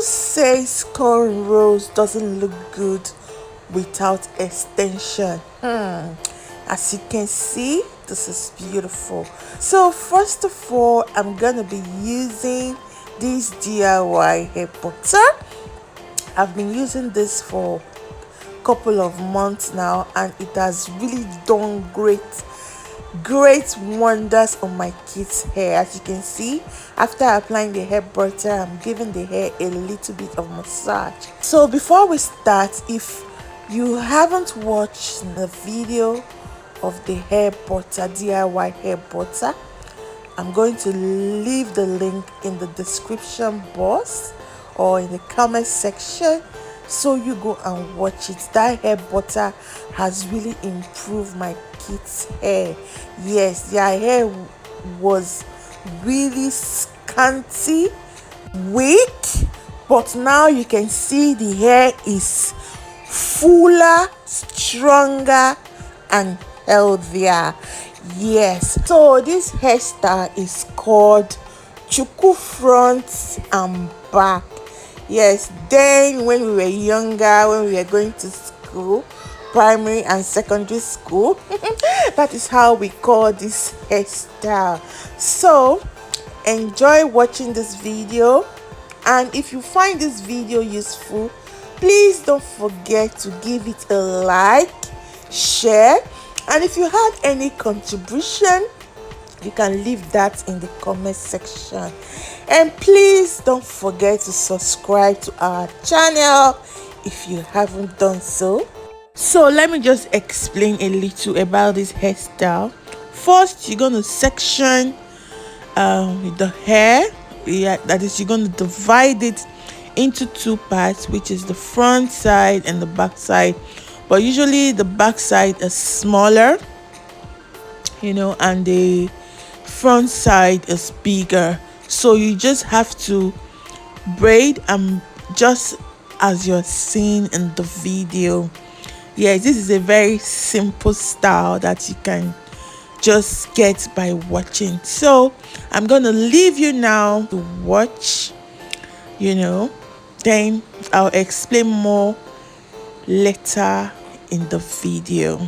says cornrows doesn't look good without extension? As you can see, this is beautiful. So first of all, I'm gonna be using this DIY hair butter. I've been using this for a couple of months now, and it has really done great wonders on my kids' hair. As you can see, after applying the hair butter, I'm giving the hair a little bit of massage. So before we start, if you haven't watched the video of the hair butter, DIY hair butter, I'm going to leave the link in the description box or in the comment section, so you go and watch it. That hair butter has really improved my kids' hair. Yes, their hair was really scanty, weak, but now you can see the hair is fuller, stronger, and healthier. Yes, so this hairstyle is called chuku front and back. Yes, then when we were younger, when we were going to school, primary and secondary school, that is how we call this hairstyle. So enjoy watching this video, and if you find this video useful, please don't forget to give it a like, share, and if you had any contribution, you can leave that in the comment section. And please don't forget to subscribe to our channel if you haven't done so. So let me just explain a little about this hairstyle. First, you're going to section the hair. Yeah, that is, you're going to divide it into two parts, which is the front side and the back side. But usually the back side is smaller, and the front side is bigger. So you just have to braid just as you're seeing in the video. Yes, this is a very simple style that you can just get by watching. So I'm gonna leave you now to watch, then I'll explain more later in the video.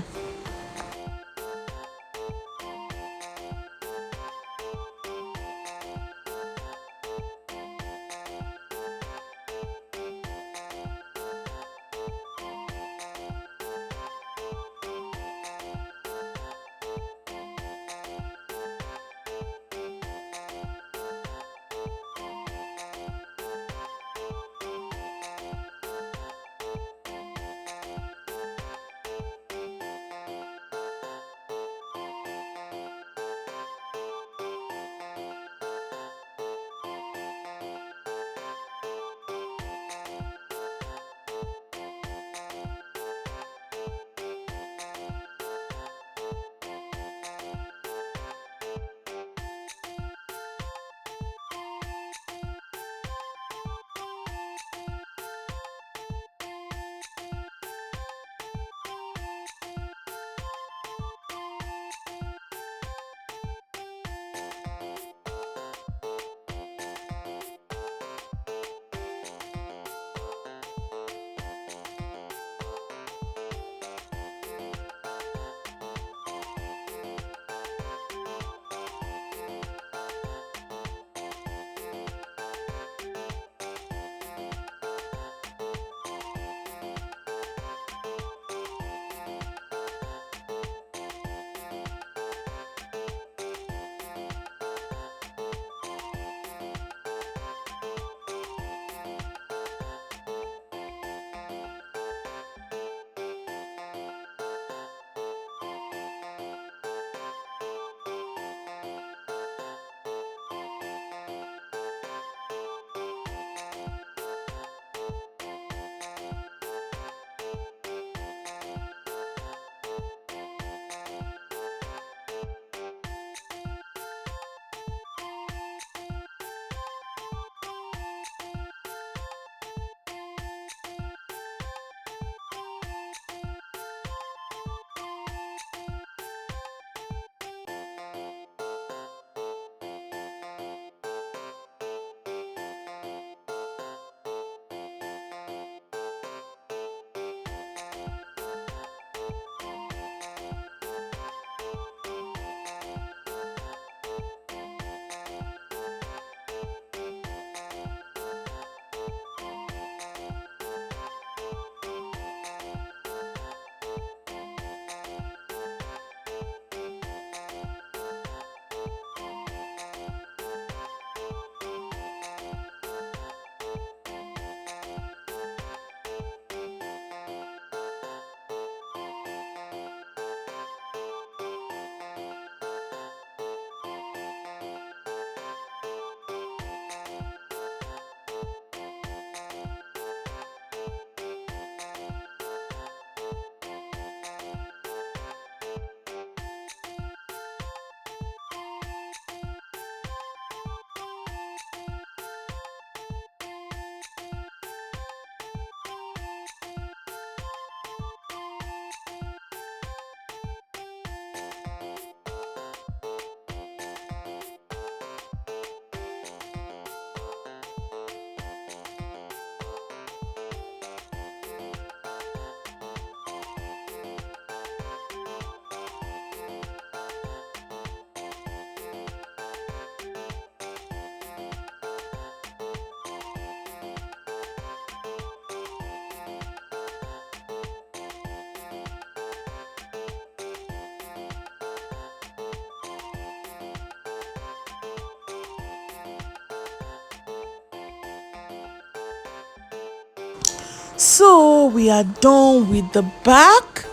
So we are done with the back.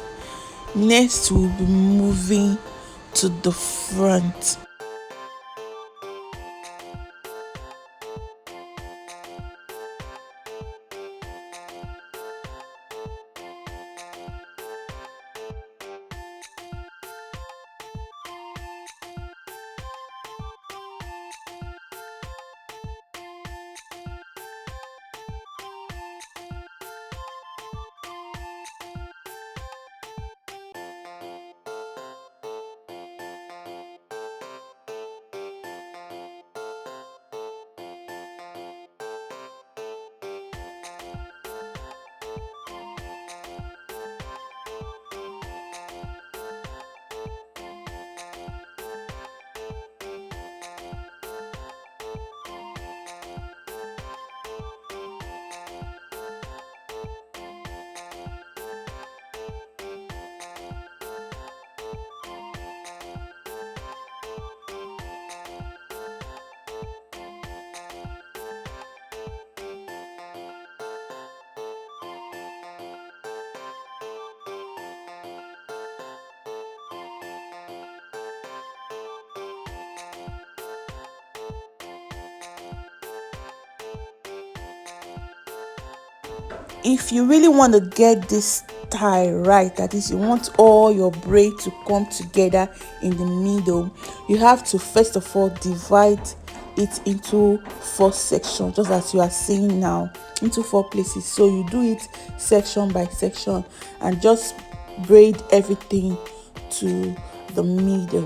Next we'll be moving to the front. If you really want to get this tie right, that is, you want all your braid to come together in the middle, you have to first of all divide it into 4 sections, just as you are seeing now, into 4 places. So you do it section by section and just braid everything to the middle.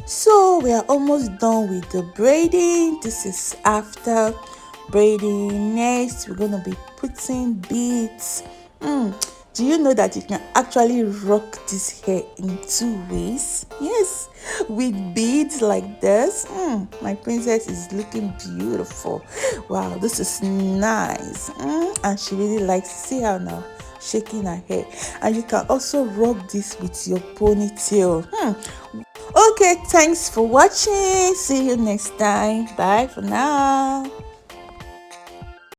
So we are almost done with the braiding. This is after braiding. Next we're gonna be putting beads. Do you know that you can actually rock this hair in two ways? Yes, with beads like this. My princess is looking beautiful. Wow, this is nice. And she really likes, see how now shaking her hair. And you can also rock this with your ponytail. Okay, thanks for watching. See you next time. Bye for now.